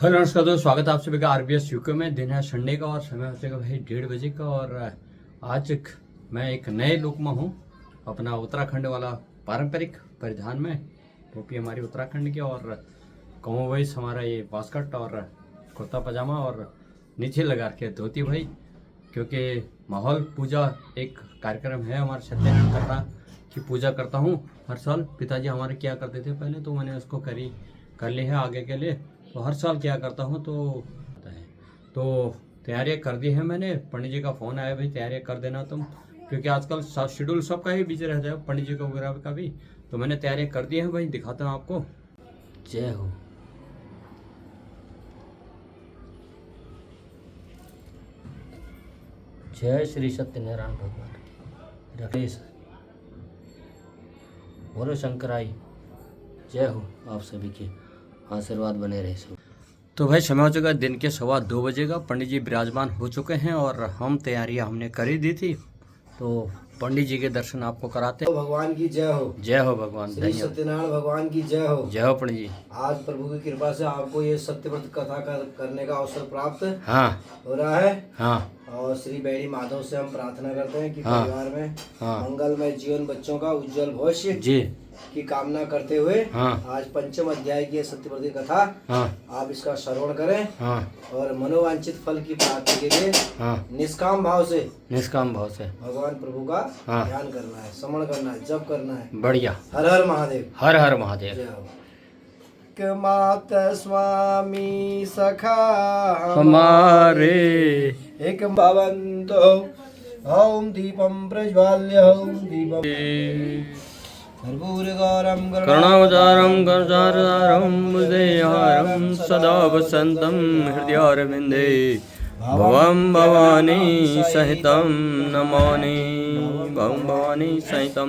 Hello नमस्कार दोस्तों, स्वागत है आप सभी का आरबीएस यूके में। दिन है संडे का और समय हो जाएगा भाई 1:30 का। और आज मैं एक नए लुक में हूँ, अपना उत्तराखंड वाला पारंपरिक परिधान में। टोपी हमारी उत्तराखंड की और कमो भाई हमारा ये बास्कट और कुर्ता पजामा और नीचे लगा के धोती भाई, क्योंकि माहौल पूजा एक कार्यक्रम है हमारे सत्यनारायण कथा की पूजा करता हूँ हर साल। पिताजी हमारे क्या करते थे पहले, तो मैंने उसको कर ली है आगे के लिए। तो हर साल क्या करता हूँ तो तैयारियाँ कर दी है मैंने। पंडित जी का फ़ोन आया, भाई तैयारियाँ कर देना तुम, क्योंकि आजकल शेड्यूल सबका ही बिजी रहता है, पंडित जी का वगैरह का भी। तो मैंने तैयारियाँ कर दी हैं भाई, दिखाता हूँ आपको। जय हो। जय श्री सत्यनारायण भगवान राकेश, बोलो शंकराई। जय हो। आप सभी के आशीर्वाद बने रहे सब। तो भाई समय हो चुका है दिन के 2:15 का। पंडित जी विराजमान हो चुके हैं और हम तैयारियां हमने कर ही दी थी, तो पंडित जी के दर्शन आपको कराते हैं। भगवान की जय हो। जय हो भगवान। श्री सत्यनारायण भगवान की जय हो। जय हो पंडित जी। आज प्रभु की कृपा से आपको ये सत्यव्रत कथा करने का अवसर प्राप्त हाँ हो रहा है। हाँ। और श्री बैड़ी माधव से हम प्रार्थना करते हैं कि हाँ, परिवार में हाँ, मंगलमय जीवन, बच्चों का उज्जवल भविष्य जी की कामना करते हुए हाँ, आज पंचम अध्याय की सत्यव्रत की कथा हाँ, आप इसका श्रवण करें हाँ, और मनोवांछित फल की प्राप्ति के लिए हाँ, निष्काम भाव से भगवान प्रभु का ध्यान करना है, स्मरण करना है, जप करना है। बढ़िया। हर हर महादेव। हर हर महादेव। जय हो। मात स्वामी सखा हमारे एक भवन्तो ओम दीपम प्रज्वाल्य ओम दीपम कर्पूरगौरं करुणावतारं कर्तारं बुद्धेहारं सदा वसन्तं हृदयारविन्दे भवं भवानी सहितं नमामि। भवं भवानी सहितं।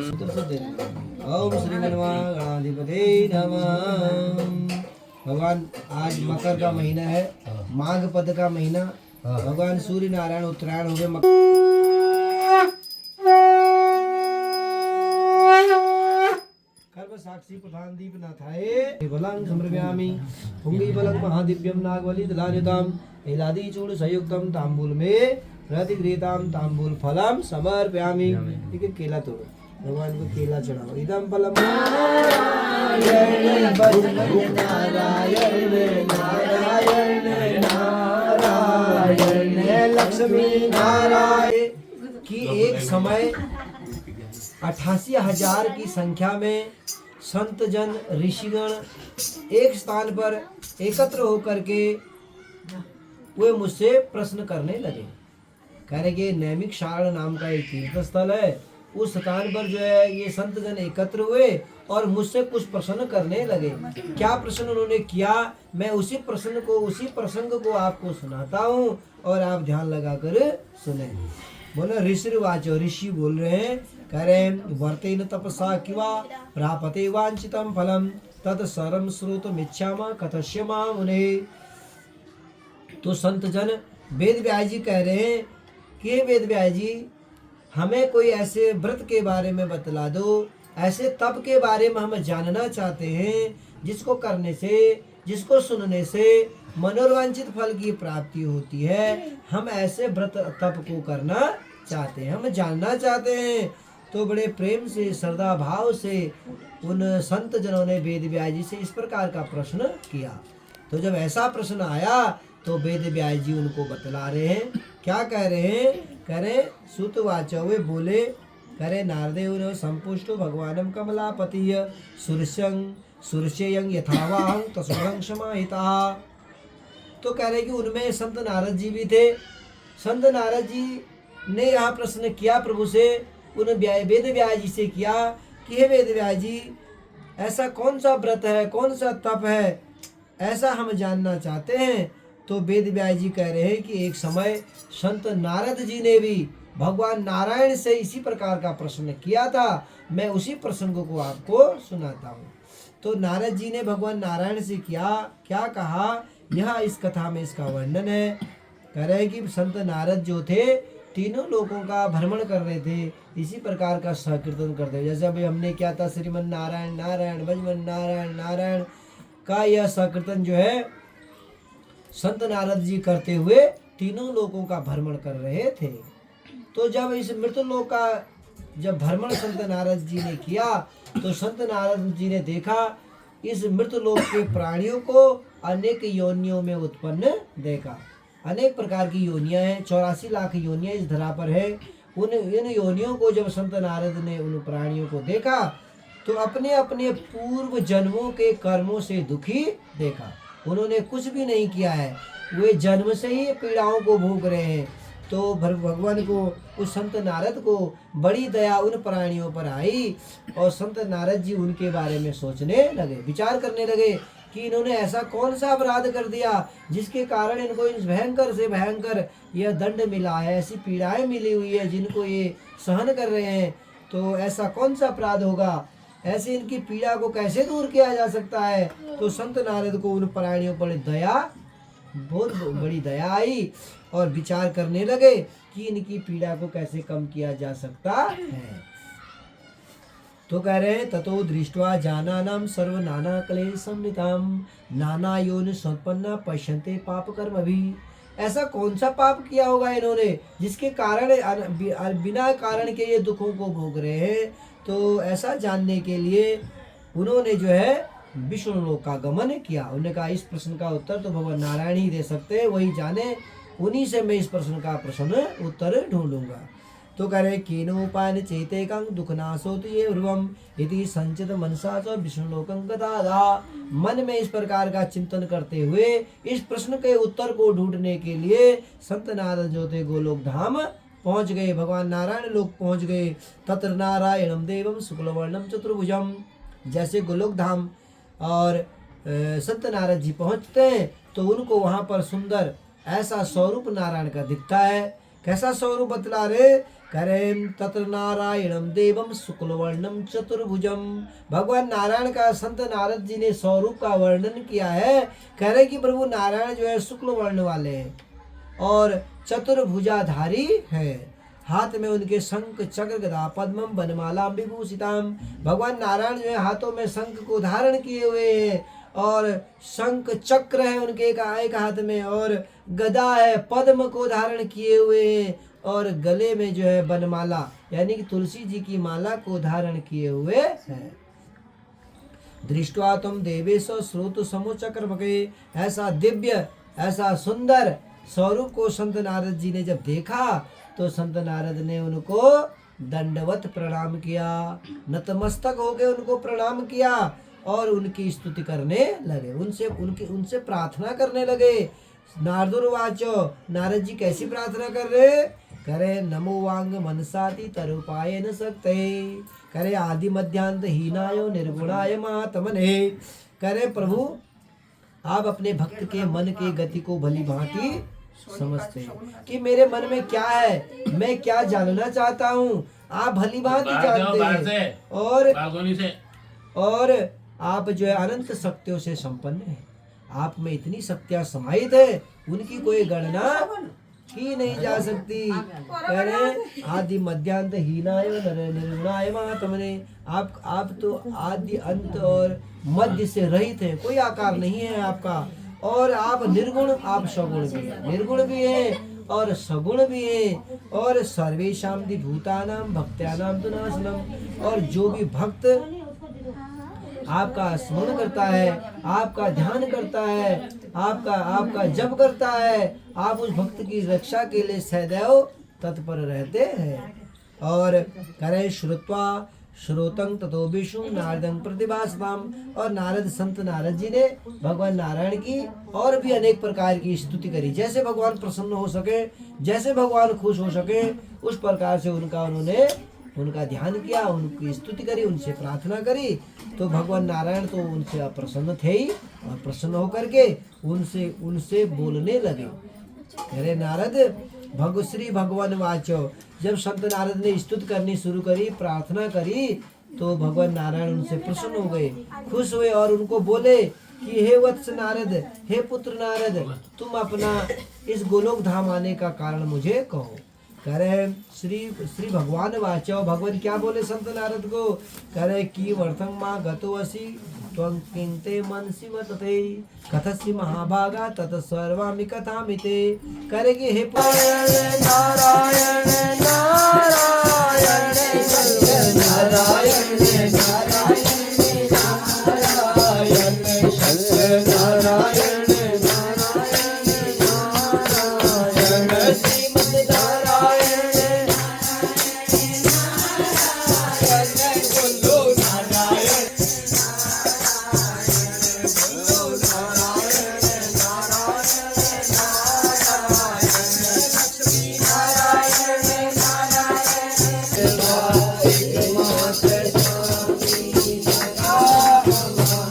ओम श्री गणाधिपते नमः। भगवान आज मकर का महीना है, माघ पद का महीना। भगवान सूर्य नारायण उत्तरायण हो गए। साक्षी प्रधान दीप नाथाये बलं समर्पयामि। पुंगी बलं महादिव्यं नागवली दलानिताम् एलादि चूर्ण संयुक्तं तांबूल में प्रतिगृहीतां तांबूल फलम समर्पयामि। ठीक है, केला तोड़ो, भगवान को केला चढ़ाओ। इदं फलम नारायण नारायण लक्ष्मी नारायण की एक समय 88,000 की संख्या में संत जन ऋषिगण एक स्थान पर एकत्र होकर के वे मुझसे प्रश्न करने लगे। कह रहे कि नैमिक शारण नाम का एक तीर्थ स्थल है, उस स्थान पर जो है ये संत जन एकत्र हुए और मुझसे कुछ प्रश्न करने लगे। क्या प्रश्न उन्होंने किया, मैं उसी प्रसंग को आपको सुनाता हूँ और आप ध्यान लगाकर सुने। बोलो ऋषिर्वाचो, ऋषि बोल रहे हैं, कह रहे वर्तेन तपसा किवा प्रापते वांछितम फलम तत् सरम श्रोतुमिच्छाम कथयिष्यामि मुने। तो संत जन वेद व्यास जी कह रहे हैं कि वेद व्यास जी, हमें कोई ऐसे व्रत के बारे में बतला दो, ऐसे तप के बारे में हम जानना चाहते हैं जिसको करने से, जिसको सुनने से मनोवांछित फल की प्राप्ति होती है। हम ऐसे व्रत तप को करना चाहते हैं, हम जानना चाहते हैं। तो बड़े प्रेम से, श्रद्धा भाव से उन संत जनों ने वेद व्यास जी से इस प्रकार का प्रश्न किया। तो जब ऐसा प्रश्न आया तो वेद व्यास जी उनको बतला रहे हैं। क्या कह रहे हैं? कह रहे सुतवाचो, वे बोले, कह रहे नारदेव संपुष्टो भगवानम कमलापतिय सुरस्यं यथावाहं तस्वरं समाहिता। तो कह रहे कि उनमें संत नारद जी भी थे। संत नारद जी ने यह प्रश्न किया प्रभु से, उन वेद व्यास जी से किया कि हे वेद व्यास जी, ऐसा कौन सा व्रत है, कौन सा तप है, ऐसा हम जानना चाहते हैं। तो वेद व्यास जी कह रहे हैं कि एक समय संत नारद जी ने भी भगवान नारायण से इसी प्रकार का प्रश्न किया था। मैं उसी प्रसंग को आपको सुनाता हूँ। तो नारद जी ने भगवान नारायण से क्या कहा, यह इस कथा में इसका वर्णन है। कह रहे हैं कि संत नारद जो थे तीनों लोगों का भ्रमण कर रहे थे, इसी प्रकार का संकीर्तन करते। जैसे अभी हमने क्या था, श्रीमन नारायण नारायण भजमन नारायण नारायण का यह संकीर्तन जो है संत नारद जी करते हुए तीनों लोकों का भ्रमण कर रहे थे। तो जब इस मृतलोक का जब भ्रमण संत नारद जी ने किया तो संत नारद जी ने देखा इस मृतलोक के प्राणियों को अनेक योनियों में उत्पन्न देखा। अनेक प्रकार की योनियां हैं, 84 लाख योनियां इस धरा पर है। इन योनियों को जब संत नारद ने उन प्राणियों को देखा तो अपने अपने पूर्व जन्मों के कर्मों से दुखी देखा। उन्होंने कुछ भी नहीं किया है, वे जन्म से ही पीड़ाओं को भोग रहे हैं। तो भगवान को, उस संत नारद को बड़ी दया उन प्राणियों पर आई और संत नारद जी उनके बारे में सोचने लगे, विचार करने लगे कि इन्होंने ऐसा कौन सा अपराध कर दिया जिसके कारण इनको इस भयंकर से भयंकर यह दंड मिला है, ऐसी पीड़ाएं मिली हुई है जिनको ये सहन कर रहे हैं। तो ऐसा कौन सा अपराध होगा, ऐसे इनकी पीड़ा को कैसे दूर किया जा सकता है। तो संत नारद को उन प्राणियों पर दया, बहुत बड़ी दया आई और विचार करने लगे कि इनकी पीड़ा को कैसे कम किया जा सकता है। तो कह रहे हैं ततो दृष्ट्वा जानानाम सर्व नाना क्लेश संविताम नाना योनि संपन्ना पश्यन्ते पाप कर्म भी। ऐसा कौन सा पाप किया होगा इन्होंने जिसके कारण बिना कारण के ये दुखों को भोग रहे हैं। तो ऐसा जानने के लिए उन्होंने जो है विष्णु लोक का गमन किया। उन्होंने कहा इस प्रश्न का उत्तर तो भगवान नारायण ही दे सकते हैं, वही जाने, उन्हीं से मैं इस प्रश्न का उत्तर ढूंढूंगा। तो कह रहे केनोपायन चेतेकं दुखनाशोति ये ध्रुवम इति संचित मनसा च विष्णुलोकं गतादा। मन में इस प्रकार का चिंतन करते हुए इस प्रश्न के उत्तर को ढूंढने के लिए संत नारद जो थे गोलोक धाम पहुंच गए, भगवान नारायण लोक पहुंच गए। तत्र नारायणम देवम शुक्लवर्णम चतुर्भुजम। जैसे गोलोक धाम और संत नारद जी पहुंचते हैं तो उनको वहां पर सुंदर ऐसा स्वरूप नारायण का दिखता है। कैसा स्वरूप बतला रहे, करें तत्र नारायणम देवम शुक्लवर्णम चतुर्भुजम। भगवान नारायण का संत नारद जी ने स्वरूप का वर्णन किया है। कह रहे कि प्रभु नारायण जो है शुक्ल वर्ण वाले हैं और चतुर्भुजाधारी है। हाथ में उनके शंख चक्र गदा पद्मम वनमाला विभूषिताम। भगवान नारायण जो है हाथों में शंख को धारण किए हुए हैं और शंख चक्र है उनके एक हाथ में और गदा है, पद्म को धारण किए हुए हैं और गले में जो है वनमाला यानी कि तुलसी जी की माला को धारण किए हुए है। दृष्टवा तुम देवेश श्रोत समोचक्रमके। ऐसा दिव्य ऐसा सुंदर स्वरूप को संत नारद जी ने जब देखा तो संत नारद ने उनको दंडवत प्रणाम किया, नतमस्तक होके उनको प्रणाम किया और उनकी स्तुति करने लगे, उनसे प्रार्थना करने लगे। नारदुर्वाचो, नारद जी कैसी प्रार्थना कर रहे, करे नमो वांग मनसाति तरुपाय न सकते, करे आदि मध्यांत हीनायो निर्गुणाय महात्मने। करे प्रभु आप अपने भक्त के मन के गति को भली भांति समझते हैं कि मेरे मन में क्या है, मैं क्या जानना चाहता हूँ, आप भली भांति जानते हैं और आप जो है अनंत शक्तियों से संपन्न हैं। आप में इतनी शक्तियां समाहित है उनकी कोई गणना की नहीं जा सकती। कह रहे आदि मध्यांत हीनाय निर्गुणाय महात्मने। आप तो आदि अंत और मध्य से रहित हैं, कोई आकार नहीं है आपका और आप निर्गुण, आप सगुण भी हैं, निर्गुण भी हैं और सगुण भी हैं। और सर्वेषां भूतानां भक्त्यानां तु नाशनम। और जो भी भक्त आपका स्मरण करता है, आपका ध्यान करता है, आपका जप करता है, आप उस भक्त की रक्षा के लिए सदैव तत्पर रहते हैं। और करे श्रुत्वा श्रोतं ततो विष्णु नारदं प्रतिभासताम। और नारद संत नारद जी ने भगवान नारायण की और भी अनेक प्रकार की स्तुति करी, जैसे भगवान प्रसन्न हो सके, जैसे भगवान खुश हो सके उस प्रकार से उनका ध्यान किया, उनकी स्तुति करी, उनसे प्रार्थना करी। तो भगवान नारायण तो उनसे प्रसन्न थे ही और प्रसन्न होकर के उनसे बोलने लगे। अरे नारद श्री भगवान वाचो। जब संत नारद ने स्तुति करनी शुरू करी, प्रार्थना करी तो भगवान नारायण उनसे प्रसन्न हो गए, खुश हुए और उनको बोले कि हे वत्स नारद, हे पुत्र नारद, तुम अपना इस गोलोक धाम आने का कारण मुझे कहो। कह रहे हैं श्री श्री भगवान वाचो, भगवान क्या बोले संत नारद को, कह रहे की वर्थं माँ गतो असि त्वं किंते मनसि वर्तते कथसि महाभागा तत सर्वामि कथामिते। कह रहे कि हे नारायण नारायण नारायण नारायण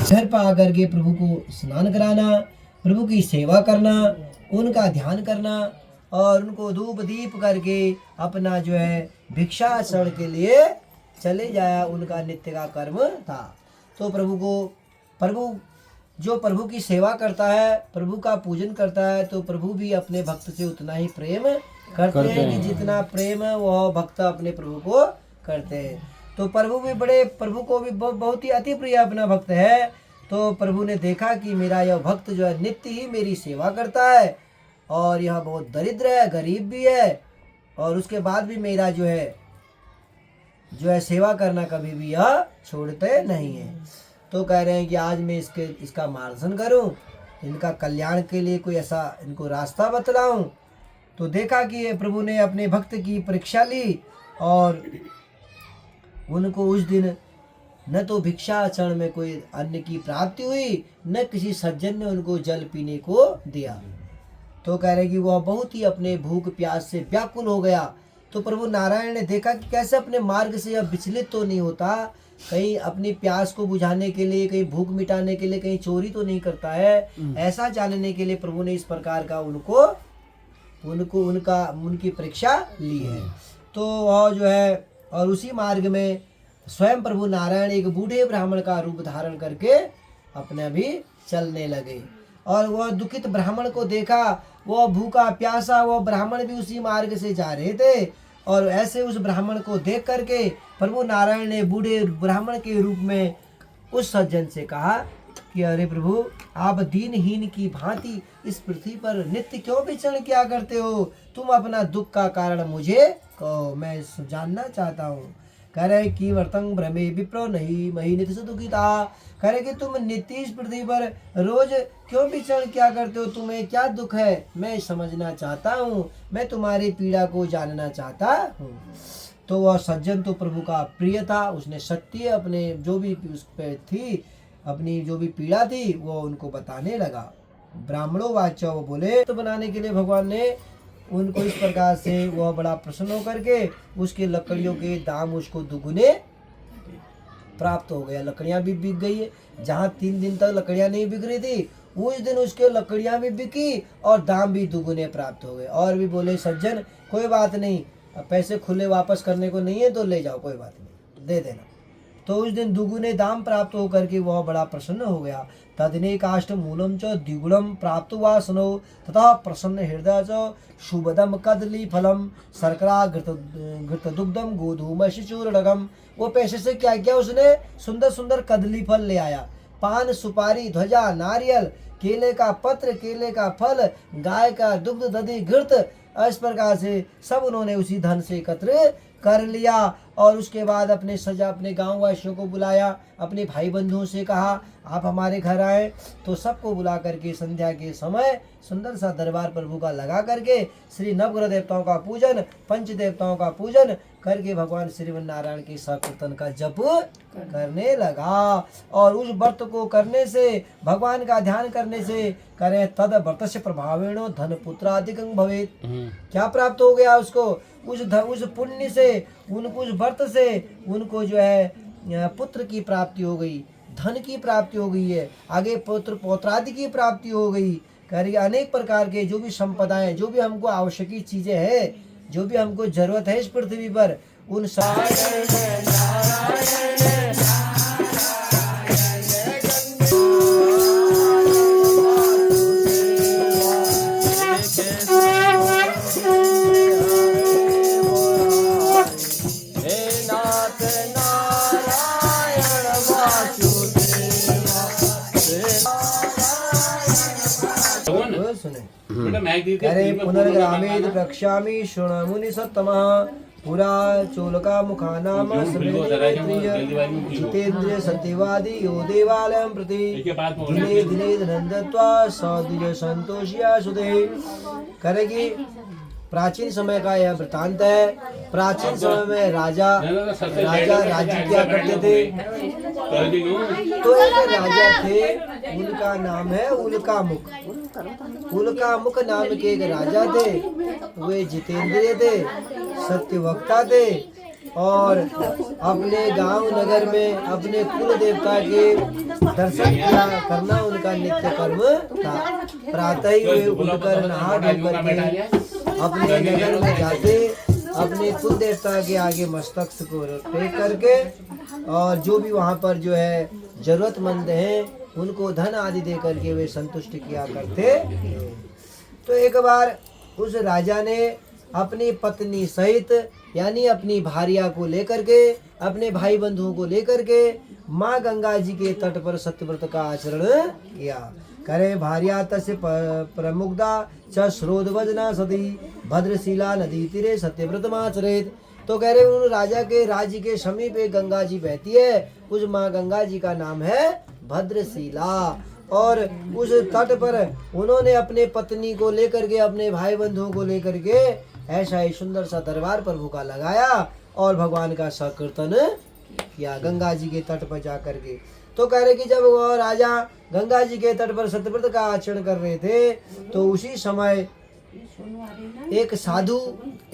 घर पर आकर के प्रभु को स्नान कराना, प्रभु की सेवा करना, उनका ध्यान करना और उनको धूप दीप करके अपना जो है भिक्षाचरण के लिए चले जाया, उनका नित्य का कर्म था। तो प्रभु की सेवा करता है, प्रभु का पूजन करता है, तो प्रभु भी अपने भक्त से उतना ही प्रेम करते हैं कि जितना प्रेम वह भक्त अपने प्रभु को करते हैं। तो प्रभु को भी बहुत ही अति प्रिय अपना भक्त है। तो प्रभु ने देखा कि मेरा यह भक्त जो है नित्य ही मेरी सेवा करता है और यह बहुत दरिद्र है, गरीब भी है, और उसके बाद भी मेरा जो है सेवा करना कभी भी यह छोड़ते नहीं है। तो कह रहे हैं कि आज मैं इसका मार्गदर्शन करूं, इनका कल्याण के लिए कोई ऐसा इनको रास्ता बतलाऊं। तो देखा कि प्रभु ने अपने भक्त की परीक्षा ली और उनको उस दिन न तो भिक्षाचरण में कोई अन्न की प्राप्ति हुई, न किसी सज्जन ने उनको जल पीने को दिया। तो कह रहे कि वह बहुत ही अपने भूख प्यास से व्याकुल हो गया। तो प्रभु नारायण ने देखा कि कैसे अपने मार्ग से यह विचलित तो नहीं होता, कहीं अपनी प्यास को बुझाने के लिए, कहीं भूख मिटाने के लिए कहीं चोरी तो नहीं करता है। ऐसा जानने के लिए प्रभु ने इस प्रकार का उनकी परीक्षा ली है। तो वह जो है और उसी मार्ग में स्वयं प्रभु नारायण एक बूढ़े ब्राह्मण का रूप धारण करके अपने भी चलने लगे। और वह दुखित ब्राह्मण को देखा, वह भूखा प्यासा, वह ब्राह्मण भी उसी मार्ग से जा रहे थे। और ऐसे उस ब्राह्मण को देख करके प्रभु नारायण ने बूढ़े ब्राह्मण के रूप में उस सज्जन से कहा कि अरे प्रभु, आप दीनहीन की भांति इस पृथ्वी पर नित्य क्यों विचरण किया करते हो? तुम अपना दुख का कारण मुझे कहो, मैं जानना चाहता हूँ। कह रहे कि वर्तंग भ्रमे विप्रो नहीं मही नित्य दुखिता। कह रहे कि तुम नित्य इस पृथ्वी पर रोज क्यों विचरण क्या करते हो? तुम्हें क्या दुख है? मैं समझना चाहता हूँ, मैं तुम्हारी पीड़ा को जानना चाहता हूँ। तो वह सज्जन तो प्रभु का प्रिय था, उसने सत्य अपने जो भी उस पे थी, अपनी जो भी पीड़ा थी वो उनको बताने लगा। ब्राह्मणों वाचा वो बोले तो बनाने के लिए भगवान ने उनको इस प्रकार से वह बड़ा प्रसन्न होकर के उसके लकड़ियों के दाम उसको दुगुने प्राप्त हो गया। लकड़ियां भी बिक गई है, जहाँ 3 दिन तक लकड़ियां नहीं बिक रही थी उस दिन उसके लकड़ियां भी बिकी और दाम भी दुगुने प्राप्त हो गए। और भी बोले सज्जन कोई बात नहीं, पैसे खुले वापस करने को नहीं है तो ले जाओ, कोई बात नहीं, दे देना। तो उस दिन दुगुने दाम प्राप्त होकर के वह बड़ा प्रसन्न हो गया। तदने काष्ट मूलम च द्विगुणम प्राप्त वासनो तथा प्रसन्न हृदय च शुभदम कदली फलम शर्करा घृत दुग्धम गोधूमसी चूर्णकम। वो पैसे से क्या किया, उसने सुंदर सुंदर कदली फल ले आया, पान सुपारी ध्वजा नारियल, केले का पत्र, केले का फल, गाय का दुग्ध दधि घृत, इस प्रकार से सब उन्होंने उसी धन से एकत्र कर लिया। और उसके बाद अपने गांव वासियों को बुलाया, अपने भाई बंधुओं से कहा आप हमारे घर आए। तो सबको बुला करके संध्या के समय सुंदर सा दरबार प्रभु का लगा करके श्री नवग्रह देवताओं का पूजन, पंच देवताओं का पूजन करके भगवान श्री नारायण के संकीर्तन का जप करने लगा। और उस व्रत को करने से, भगवान का ध्यान करने से करे तद व्रत से प्रभावेण धन पुत्रादिकं भवेत्। क्या प्राप्त हो गया उसको? उस पुण्य से, उनको उस व्रत से उनको जो है पुत्र की प्राप्ति हो गई, धन की प्राप्ति हो गई है, आगे पुत्र पौत्रादि की प्राप्ति हो गई। कह अनेक प्रकार के जो भी संपदाएं, जो भी हमको आवश्यक चीजें हैं, जो भी हमको जरूरत है इस पृथ्वी पर, उन वो सुने अरे पुनर्ग्रामेद प्रक्षामि शृणमुनि सत्तमः पुरा चोलका मुखानाम जितेन्द्रिय सत्यवादी यो देवालयं प्रति दिने दिने धनंदत्वा सौद्य संतोषिया सुदे करेगी। प्राचीन समय का यह वृतांत है। प्राचीन समय में राजा राज्य क्या करते थे। तो एक राजा थे, उनका नाम है उल्कामुख। उल्कामुख नाम के एक राजा थे। वे जितेंद्रिय थे, सत्यवक्ता थे और अपने गांव नगर में अपने कुल देवता के दर्शन किया करना उनका नित्य कर्म था। प्रातः ही वे उठकर नहा धोकर के अपने नगर में जाते, अपने कुल देवता के आगे मस्तक को टेक करके और जो भी वहाँ पर जो है जरूरतमंद हैं उनको धन आदि दे करके वे संतुष्ट किया करते। तो एक बार उस राजा ने अपनी पत्नी सहित यानी अपनी भार्या को लेकर के अपने भाई बंधुओं को लेकर के माँ गंगा जी के तट पर सत्यव्रत का आचरण किया। करे भार्या तस्य प्रमुग्धा च श्रोतवजना सती भद्रशिला नदी तीरे सत्यव्रत आचरेत। तो कह रहे उन राजा के राज्य के समीप एक गंगा जी बहती है। उस माँ गंगा जी का नाम है भद्रशिला और उस तट पर उन्होंने अपने पत्नी को लेकर के अपने भाई बंधुओं को लेकर के ऐसा ही सुंदर सा दरबार प्रभु का लगाया और भगवान का संकीर्तन किया गंगा जी के तट पर जा करके। तो कह रहे कि जब वह राजा गंगा जी के तट पर सत्यव्रत का आचरण कर रहे थे तो उसी समय एक साधु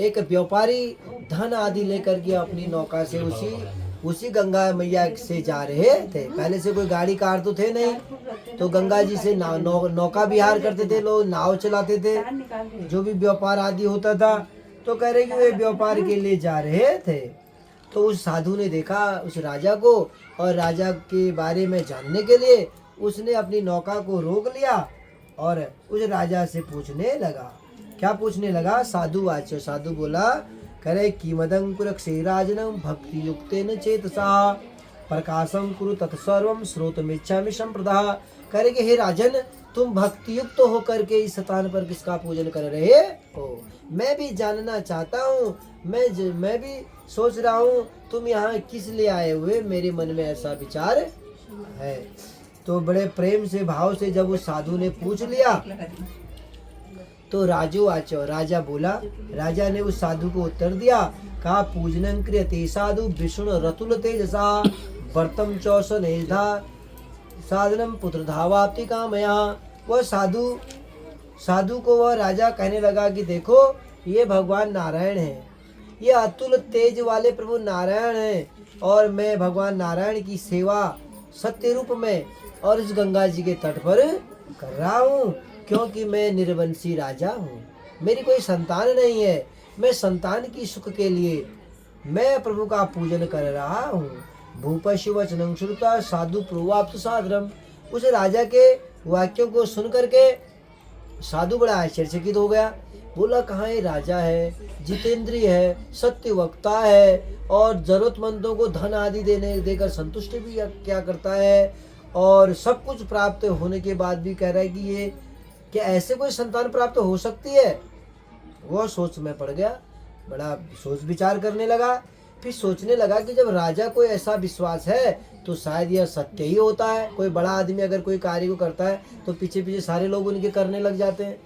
एक व्यापारी धन आदि लेकर के अपनी नौका से उसी गंगा मैया से जा रहे थे। पहले से कोई गाड़ी कार तो थे नहीं, तो गंगा जी से नौका विहार करते थे, लोग नाव चलाते थे, जो भी व्यापार आदि होता था। तो कह रहे कि वे व्यापार के लिए जा रहे थे। तो उस साधु ने देखा उस राजा को और राजा के बारे में जानने के लिए उसने अपनी नौका को रोक लिया और उस राजा से पूछने लगा। क्या पूछने लगा? साधु वाच्य। साधु बोला करे किमदंकुर क्षीराजनम भक्ति युक्तेन चेतसा प्रकाशम कुरु तत्सर्वम श्रोतमिच्छामि संप्रदा। करे कि हे राजन, तुम भक्ति युक्त होकर के इस स्थान पर किसका पूजन कर रहे हो? मैं भी जानना चाहता हूँ, मैं भी सोच रहा हूँ तुम यहाँ किस लिए आए हुए, मेरे मन में ऐसा विचार है। तो बड़े प्रेम से भाव से जब उस साधु ने पूछ लिया तो राजो आचो राजा बोला। राजा ने उस साधु को उत्तर दिया कहा पूजनं क्रियते साधु विष्णु रतुल तेजसा वर्तम चौस नेधा साधनम पुत्र धावाप्ति कामया। वह साधु को वह राजा कहने लगा कि देखो ये भगवान नारायण है, ये अतुल तेज वाले प्रभु नारायण हैं और मैं भगवान नारायण की सेवा सत्य रूप में और इस गंगा जी के तट पर कर रहा हूँ, क्योंकि मैं निर्वंशी राजा हूँ, मेरी कोई संतान नहीं है। मैं संतान की सुख के लिए मैं प्रभु का पूजन कर रहा हूँ। भूपशि वचनं श्रुत्वा साधु प्रोवाप्त सादरम। उस राजा के वाक्यों को सुन करके साधु बड़ा आश्चर्यचकित हो गया। बोला कहाँ ये राजा है, जितेंद्रिय है, सत्य वक्ता है और जरूरतमंदों को धन आदि देकर संतुष्ट भी क्या करता है और सब कुछ प्राप्त होने के बाद भी कह रहा है कि ये क्या ऐसे कोई संतान प्राप्त हो सकती है। वह सोच में पड़ गया, बड़ा सोच विचार करने लगा। फिर सोचने लगा कि जब राजा को ऐसा विश्वास है तो शायद यह सत्य ही होता है। कोई बड़ा आदमी अगर कोई कार्य को करता है तो पीछे पीछे सारे लोग उनके करने लग जाते हैं।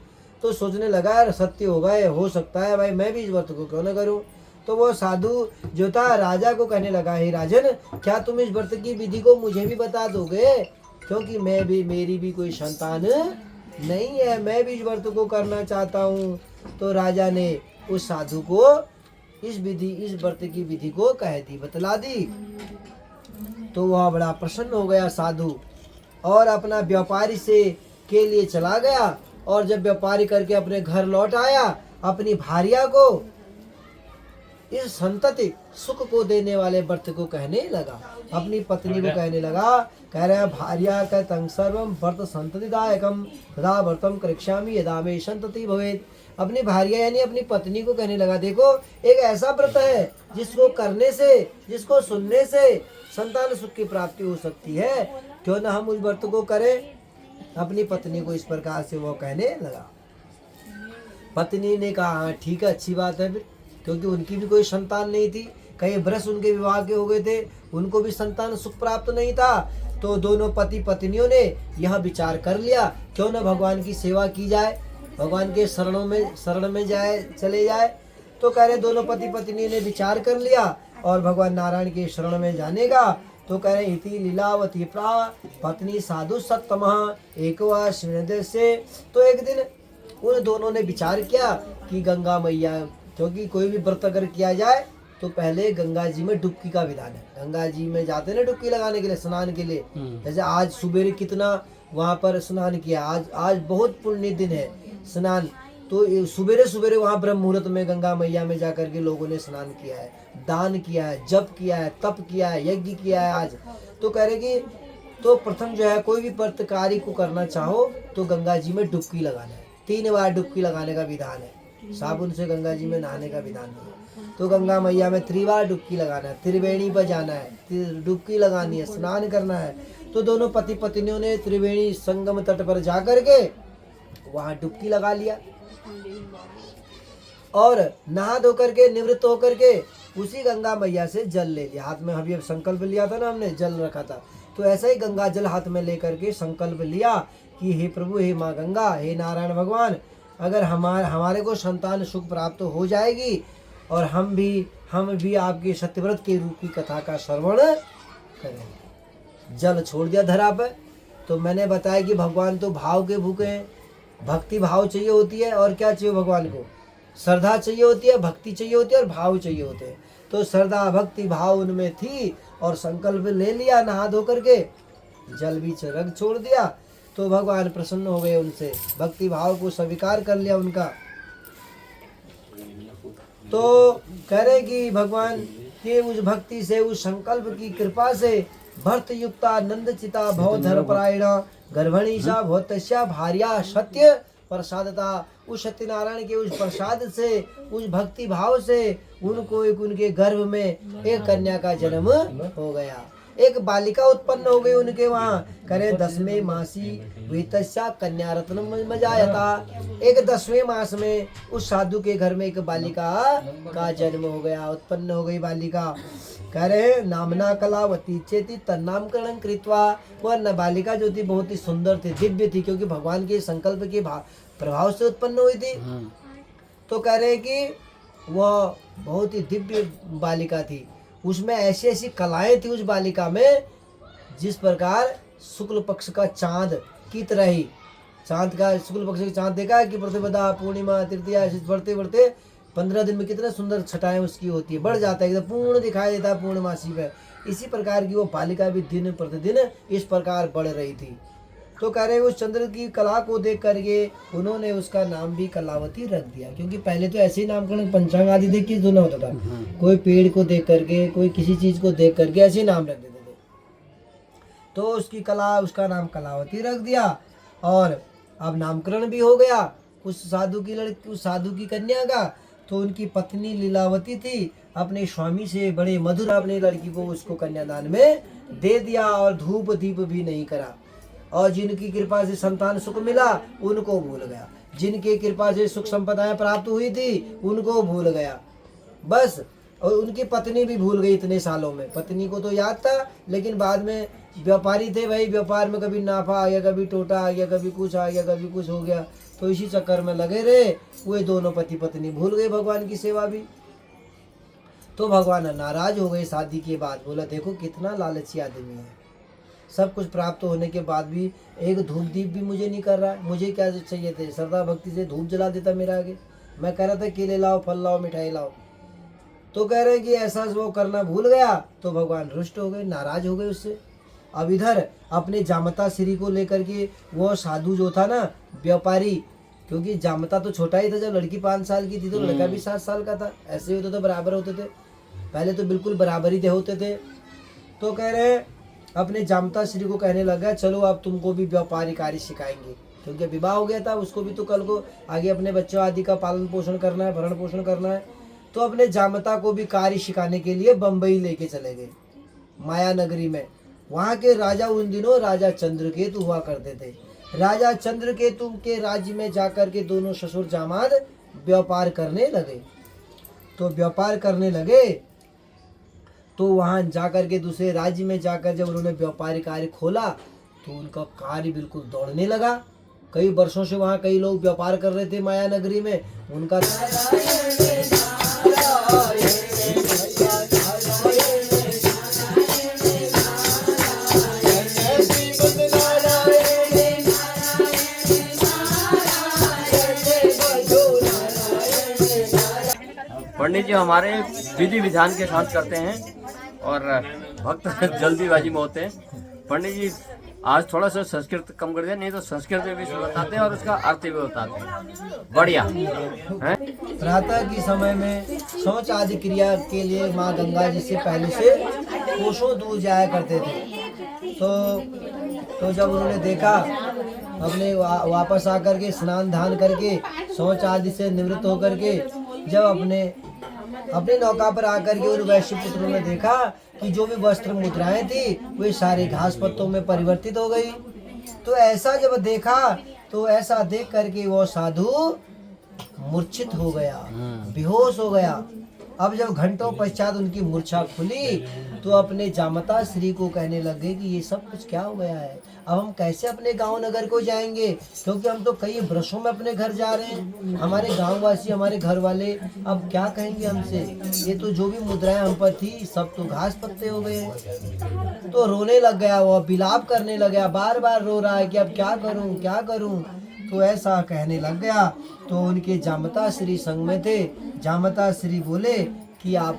तो सोचने लगा यार सत्य होगा, ये हो सकता है भाई, मैं भी इस व्रत को क्यों न करूं। तो वो साधु जो था राजा को कहने लगा हे राजन, क्या तुम इस व्रत की विधि को मुझे भी बता दोगे, क्योंकि मेरी भी कोई संतान नहीं है, मैं भी इस व्रत को करना चाहता हूँ। तो राजा ने उस साधु को इस व्रत की विधि को कह दी, बतला दी। तो वह बड़ा प्रसन्न हो गया साधु और अपना व्यापारी से के लिए चला गया और जब व्यापारी करके अपने घर लौट आया अपनी भार्या को इस संतति सुख को देने वाले व्रत को कहने लगा, अपनी पत्नी को कहने लगा। कह रहे हैं भार्या का तंग सर्वम व्रत संततिदायकम तदा व्रतम करिष्यामि यदा मे संतति भवेत्। अपनी भार्या यानी अपनी पत्नी को कहने लगा देखो एक ऐसा व्रत है जिसको करने से, जिसको सुनने से संतान सुख की प्राप्ति हो सकती है, क्यों ना हम उस व्रत को करें। अपनी पत्नी को इस प्रकार से वो कहने लगा। पत्नी ने कहा हाँ ठीक है, अच्छी बात है फिर, क्योंकि उनकी भी कोई संतान नहीं थी, कई वर्ष उनके विवाह के हो गए थे, उनको भी संतान सुख प्राप्त नहीं था। तो दोनों पति पत्नियों ने यह विचार कर लिया क्यों न भगवान की सेवा की जाए, भगवान के शरण में जाए चले जाए। तो कह रहे दोनों पति पत्नी ने विचार कर लिया और भगवान नारायण के शरण में जाने का। तो कह रहे इति लीलावती प्रा पत्नी साधु सत्तमः एक से। तो एक दिन उन दोनों ने विचार किया कि गंगा मैया, क्योंकि कोई भी व्रत अगर किया जाए तो पहले गंगा जी में डुबकी का विधान है। गंगा जी में जाते ना डुबकी लगाने के लिए, स्नान के लिए। जैसे आज सुबेरे कितना वहाँ पर स्नान किया, आज बहुत पुण्य दिन है स्नान। तो सुबेरे सुबेरे वहाँ ब्रह्म मुहूर्त में गंगा मैया में जाकर के लोगों ने स्नान किया है, दान किया है, जप किया है, तप किया है, यज्ञ किया है आज। तो कह रहे कि तो प्रथम जो है कोई भी व्रत कार्य को करना चाहो तो गंगा जी में डुबकी लगाना है। 3 बार डुबकी लगाने का विधान है, साबुन से गंगा जी में नहाने का विधान नहीं है। तो गंगा मैया में 3 बार डुबकी लगाना है, त्रिवेणी पर जाना है, डुबकी लगानी है, स्नान करना है। तो दोनों पति पत्नियों ने त्रिवेणी संगम तट पर जाकर के वहां डुबकी लगा लिया और नहा धो करके निवृत्त होकर के उसी गंगा मैया से जल ले लिया। हाथ में अभी अब संकल्प लिया था ना हमने, जल रखा था, तो ऐसा ही गंगा जल हाथ में लेकर के संकल्प लिया कि हे प्रभु, हे माँ गंगा, हे नारायण भगवान, अगर हमारे को संतान सुख प्राप्त हो जाएगी और हम भी आपके सत्यव्रत के रूप की कथा का श्रवण करेंगे। जल छोड़ दिया धरा पे। तो मैंने बताया कि भगवान तो भाव के भूखे हैं, भक्ति भाव चाहिए होती है, और क्या चाहिए भगवान को, श्रद्धा चाहिए होती है, भक्ति चाहिए होती है और भाव चाहिए होते हैं। तो श्रद्धा भक्ति भाव उनमें थी और संकल्प ले लिया, नहा धो करके जल भी रंग छोड़ दिया। तो भगवान प्रसन्न हो गए उनसे, भक्ति भाव को स्वीकार कर लिया उनका। तो कह रहे कि भगवान के उस भक्ति से, उस संकल्प की कृपा से भर्त युक्ता नंद चिता भव धर्मपरायणा गर्भणी सा भवतस्या भार्या सत्य प्रसादता। उस सत्यनारायण के उस प्रसाद से, उस भक्ति भाव से उनको उनके गर्भ में एक कन्या का जन्म हो गया, एक बालिका उत्पन्न हो गई उनके वहाँ। करे 10वें मासी वेतस्या कन्या रत्न मजायता। एक 10वें मास में उस साधु के घर में एक बालिका का जन्म हो गया, उत्पन्न हो गई बालिका। कह रहे नामना कलावती चेती तन्नामकरण कृत्वा। वह न बालिका जो थी बहुत ही सुंदर थी, दिव्य थी, क्योंकि भगवान के संकल्प के प्रभाव से उत्पन्न हुई थी। तो कह रहे कि वह बहुत ही दिव्य बालिका थी, उसमें ऐसी ऐसी कलाएं थी उस बालिका में, जिस प्रकार शुक्ल पक्ष का चांद की तरह ही। चांद का, शुक्ल पक्ष का चांद देखा है कि प्रतिपदा पूर्णिमा तृतीया ऐसे बढ़ते बढ़ते 15 दिन में कितने सुंदर छटाएं उसकी होती है, बढ़ जाता है, एकदम पूर्ण दिखाई देता है पूर्णमासी में। इसी प्रकार की वो बालिका भी दिन प्रतिदिन इस प्रकार बढ़ रही थी। तो कह रहे उस चंद्र की कला को देख करके उन्होंने उसका नाम भी कलावती रख दिया, क्योंकि पहले तो ऐसे ही नामकरण पंचांग आदि देख के सुना होता था, कोई पेड़ को देख करके, कोई किसी चीज को देख करके ऐसे ही नाम रख देते थे। तो उसकी कला, उसका नाम कलावती रख दिया और अब नामकरण भी हो गया उस साधु की लड़की, उस साधु की कन्या का। तो उनकी पत्नी लीलावती थी, अपने स्वामी से बड़े मधुर अपनी लड़की को उसको कन्यादान में दे दिया और धूप दीप भी नहीं करा। और जिनकी कृपा से संतान सुख मिला उनको भूल गया, जिनकी कृपा से सुख संपदाएं प्राप्त हुई थी उनको भूल गया बस। और उनकी पत्नी भी भूल गई इतने सालों में। पत्नी को तो याद था, लेकिन बाद में व्यापारी थे भाई, व्यापार में कभी नाफा आ गया, कभी टोटा आ गया, कभी कुछ आ गया, कभी कुछ हो गया, तो इसी चक्कर में लगे रहे। वे दोनों पति पत्नी भूल गए भगवान की सेवा भी। तो भगवान नाराज हो गए शादी के बाद, बोला देखो कितना लालची आदमी है, सब कुछ प्राप्त होने के बाद भी एक धूप दीप भी मुझे नहीं कर रहा है। मुझे क्या चाहिए थे, श्रद्धा भक्ति से धूप जला देता मेरे आगे, मैं कह रहा था केले लाओ, फल लाओ, मिठाई लाओ। तो कह रहे हैं कि ऐसा वो करना भूल गया। तो भगवान रुष्ट हो गए, नाराज हो गए उससे। अब इधर अपने जामता श्री को लेकर के वो साधु जो था ना, व्यापारी, क्योंकि जामता तो छोटा ही था, जब लड़की 5 साल की थी तो लड़का भी 7 साल का था, ऐसे होते तो बराबर होते थे, पहले तो बिल्कुल बराबरी दे होते थे। तो कह रहे अपने जामता श्री को कहने लगा चलो अब तुमको भी व्यापारी कार्य सिखाएंगे, क्योंकि विवाह हो गया था, उसको भी तो कल को आगे अपने बच्चों आदि का पालन पोषण करना है, भरण पोषण करना है। तो अपने जामता को भी कार्य सिखाने के लिए बम्बई लेके चले गए, माया नगरी में। वहाँ के राजा उन दिनों राजा चंद्रकेतु हुआ करते थे। राजा चंद्रकेतु के राज्य में जाकर के दोनों ससुर जामाद व्यापार करने लगे। तो व्यापार करने लगे तो वहां जाकर के दूसरे राज्य में जाकर जब उन्होंने व्यापारिक कार्य खोला तो उनका कार्य बिल्कुल दौड़ने लगा। कई वर्षों से वहां कई लोग व्यापार कर रहे थे माया नगरी में, उनका पंडित जी हमारे विधि विधान के साथ करते हैं और भक्त जल्दीबाजी में होते हैं। पंडित जी आज थोड़ा सा संस्कृत कम कर दिया, नहीं तो संस्कृत में भी बताते हैं और उसका अर्थ भी बताते हैं। बढ़िया है। प्रातः के समय में शौच आदि क्रिया के लिए माँ गंगा जी से पहले से कोसों दूर जाया करते थे। तो जब उन्होंने देखा अपने वापस आकर के स्नान धान करके शौच आदि से निवृत्त होकर के जब अपने नौका पर आकर के उन वैश्य पुत्रों ने देखा कि जो भी वस्त्र मुद्राएं थी वे सारे घास पत्तों में परिवर्तित हो गई। तो ऐसा जब देखा तो ऐसा देख करके वो साधु मूर्छित हो गया, बेहोश हो गया। अब जब घंटों पश्चात उनकी मूर्छा खुली तो अपने जामता श्री को कहने लगे कि ये सब कुछ क्या हो गया है, अब हम कैसे अपने गांव नगर को जाएंगे, क्योंकि हम तो कई वर्षों में अपने घर जा रहे हैं। हमारे गांव वासी हमारे घर वाले अब क्या कहेंगे हमसे, ये तो जो भी मुद्राएं हम पर थी सब तो घास पत्ते हो गए। तो रोने लग गया, वो विलाप करने लग गया, बार बार रो रहा है कि अब क्या करूं क्या करूं। तो ऐसा कहने लग गया तो उनके जामता श्री संग में थे। जामता श्री बोले कि आप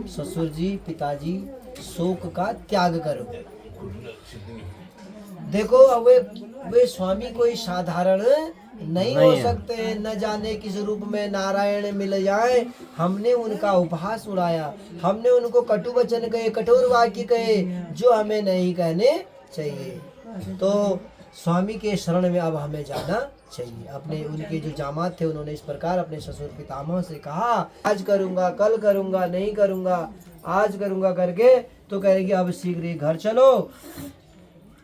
ससुर जी पिताजी शोक का त्याग करो। देखो अब वे स्वामी कोई साधारण नहीं हो सकते, न जाने किस रूप में नारायण मिल जाए। हमने उनका उपहास उड़ाया, हमने उनको कटु वचन कहे, कठोर वाक्य कहे जो हमें नहीं कहने चाहिए। तो स्वामी के शरण में अब हमें जाना चाहिए। अपने उनके जो जामात थे उन्होंने इस प्रकार अपने ससुर पितामह से कहा, आज करूंगा कल करूंगा नहीं करूंगा, आज करूंगा करके तो कहेंगे अब शीघ्र ही घर चलो।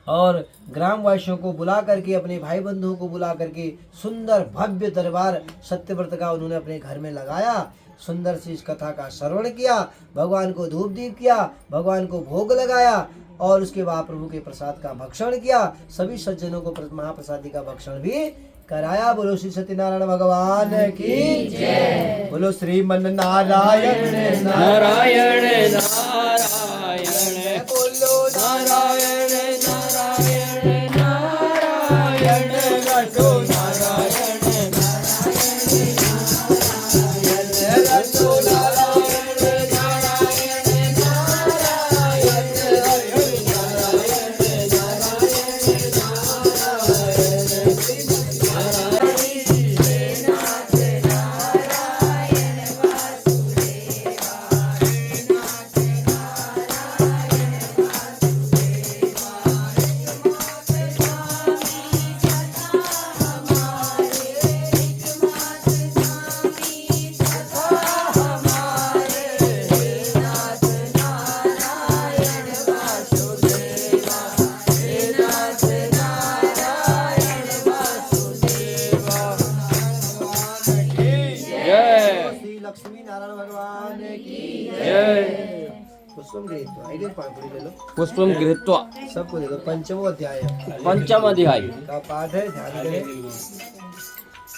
और ग्रामवासियों को बुला करके अपने भाई बंधुओं को बुला करके सुंदर भव्य दरबार सत्यव्रत का उन्होंने अपने घर में लगाया। सुंदर सी इस कथा का श्रवण किया, भगवान को धूप दीप किया, भगवान को भोग लगाया और उसके बाद प्रभु के प्रसाद का भक्षण किया। सभी सज्जनों को महाप्रसादी का भक्षण भी कराया। बोलो श्री सत्यनारायण भगवान की जय। बोलो श्रीमन नारायण नारायण नारायण, बोलो नारायण नारायण नारायण, रटो नारायण नारायण, रटो नारायण नारायण लक्ष्मी नारायण भगवान की जय। पुष्पम गृहीत्वा, एक पांचड़ी ले लो। पुष्पम गृहीत्वा सबको दे दो। पंचमो अध्याय पंचम अध्याय का पाठ है, ध्यान करें।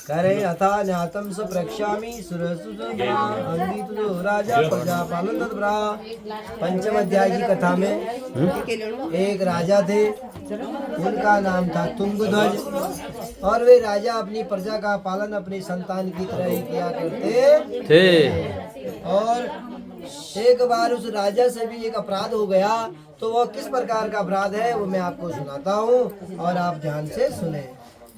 करे अथा न्यातम स प्रक्ष्यामि सुरसुसुब्रा अंदितु राजा प्रजा पालन तत्प्रा। पंचम अध्याय की कथा में एक राजा थे, उनका नाम था तुंगध्वज और वे राजा अपनी प्रजा का पालन अपनी संतान की तरह ही किया करते थे। और एक बार उस राजा से भी एक अपराध हो गया। तो वह किस प्रकार का अपराध है वो मैं आपको सुनाता हूँ और आप ध्यान से सुने।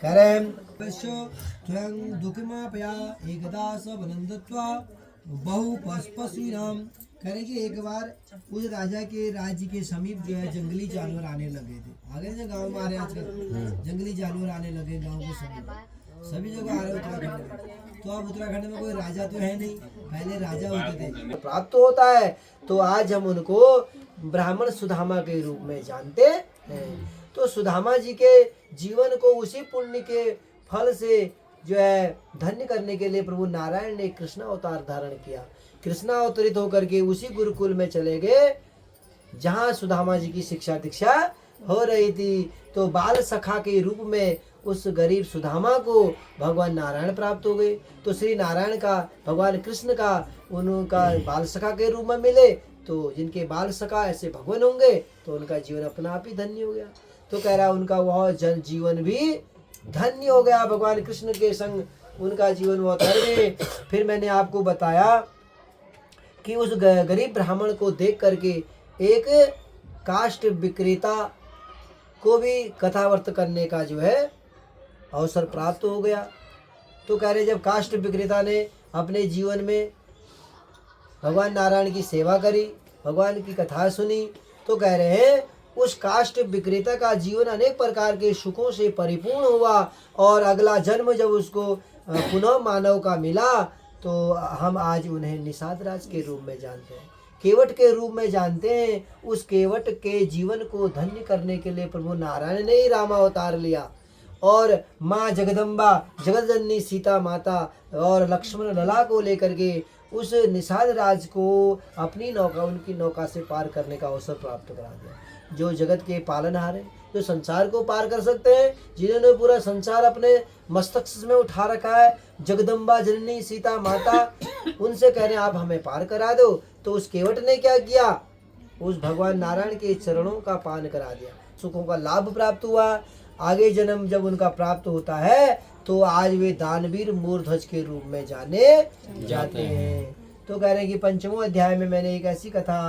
करें स्वयं दुखमापया एकदा सबनंदत्वा बहु पशुनाम। करेंगे एक बार उस राजा के राज्य के समीप जो है जंगली जानवर आने लगे थे। आगे जो गांव में आ रहे आजकल जंगली जानवर आने लगे गांव के समीप, सभी जगह आ रहे उत्तराखंड में। तो अब उत्तराखंड में कोई राजा तो है नहीं, पहले राजा होते थे। प्राप्त होता है तो आज हम उनको ब्राह्मण सुदामा के रूप में जानते हैं। तो सुदामा जी के जीवन को उसी पुण्य के फल से जो है धन्य करने के लिए प्रभु नारायण ने कृष्ण अवतार धारण किया। कृष्ण अवतरित होकर के उसी गुरुकुल में चले गए जहाँ सुदामा जी की शिक्षा दीक्षा हो रही थी। तो बाल सखा के रूप में उस गरीब सुदामा को भगवान नारायण प्राप्त हो गए। तो श्री नारायण का भगवान कृष्ण का उनका बाल सखा के रूप में मिले। तो जिनके बाल सखा ऐसे भगवान होंगे तो उनका जीवन अपना आप ही धन्य हो गया। तो कह रहा उनका वह जन जीवन भी धन्य हो गया, भगवान कृष्ण के संग उनका जीवन वो तर गए। फिर मैंने आपको बताया कि उस गरीब ब्राह्मण को देख करके एक काष्ठ विक्रेता को भी कथावर्त करने का जो है अवसर प्राप्त हो गया। तो कह रहे जब काष्ठ विक्रेता ने अपने जीवन में भगवान नारायण की सेवा करी, भगवान की कथा सुनी, तो कह रहे हैं उस काष्ठ विक्रेता का जीवन अनेक प्रकार के सुखों से परिपूर्ण हुआ। और अगला जन्म जब उसको पुनः मानव का मिला तो हम आज उन्हें निषाद राज के रूप में जानते हैं, केवट के रूप में जानते हैं। उस केवट के जीवन को धन्य करने के लिए प्रभु नारायण ने ही रामावतार लिया और माँ जगदम्बा जगतजननी सीता माता और लक्ष्मण लला को लेकर के उस निषाद राज को अपनी नौका उनकी नौका से पार करने का अवसर प्राप्त करा दिया। जो जगत के पालनहार हैं, जो संसार को पार कर सकते हैं, जिन्होंने पूरा संसार अपने मस्तक में उठा रखा है, जगदम्बा जननी सीता माता, उनसे कह रहे हैं आप हमें पार करा दो। तो उस केवट ने क्या किया, उस भगवान नारायण के चरणों का पान करा दिया, सुखों का लाभ प्राप्त हुआ। आगे जन्म जब उनका प्राप्त होता है तो आज वे दानवीर मूर्ध्वज के रूप में जाने जाते हैं। तो कह रहे हैं कि पंचमों अध्याय में मैंने एक ऐसी कथा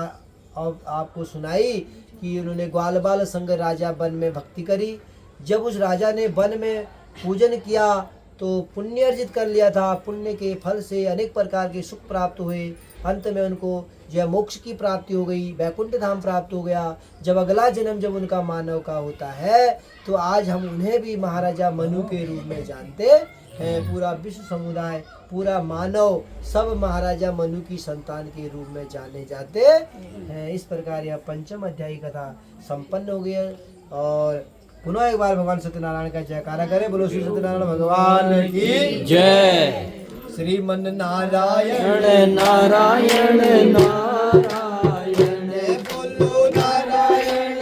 आपको सुनाई कि उन्होंने ग्वाल बाल संग राजा वन में भक्ति करी। जब उस राजा ने वन में पूजन किया तो पुण्य अर्जित कर लिया था, पुण्य के फल से अनेक प्रकार के सुख प्राप्त हुए। अंत में उनको जो मोक्ष की प्राप्ति हो गई, वैकुंठ धाम प्राप्त हो गया। जब अगला जन्म जब उनका मानव का होता है तो आज हम उन्हें भी महाराजा मनु के रूप में जानते हैं। पूरा विश्व समुदाय, पूरा मानव सब महाराजा मनु की संतान के रूप में जाने जाते हैं। इस प्रकार यह पंचम अध्याय कथा संपन्न हो गई है। और पुनः एक बार भगवान सत्यनारायण का जयकारा करें। बोलो श्री सत्यनारायण भगवान की जय। श्रीमन नारायण नारायण नारायण बोलो नारायण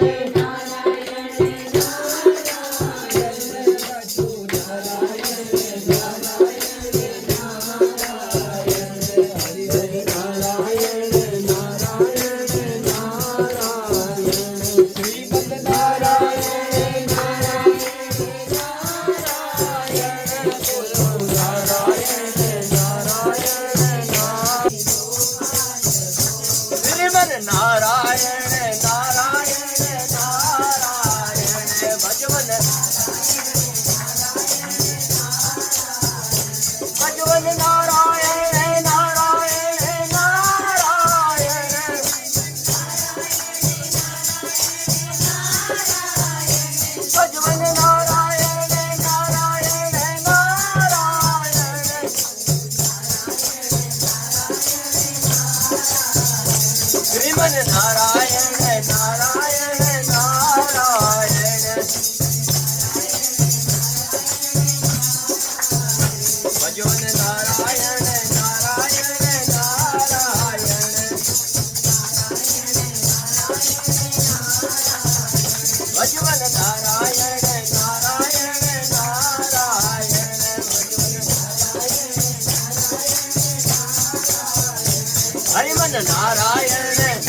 नारायण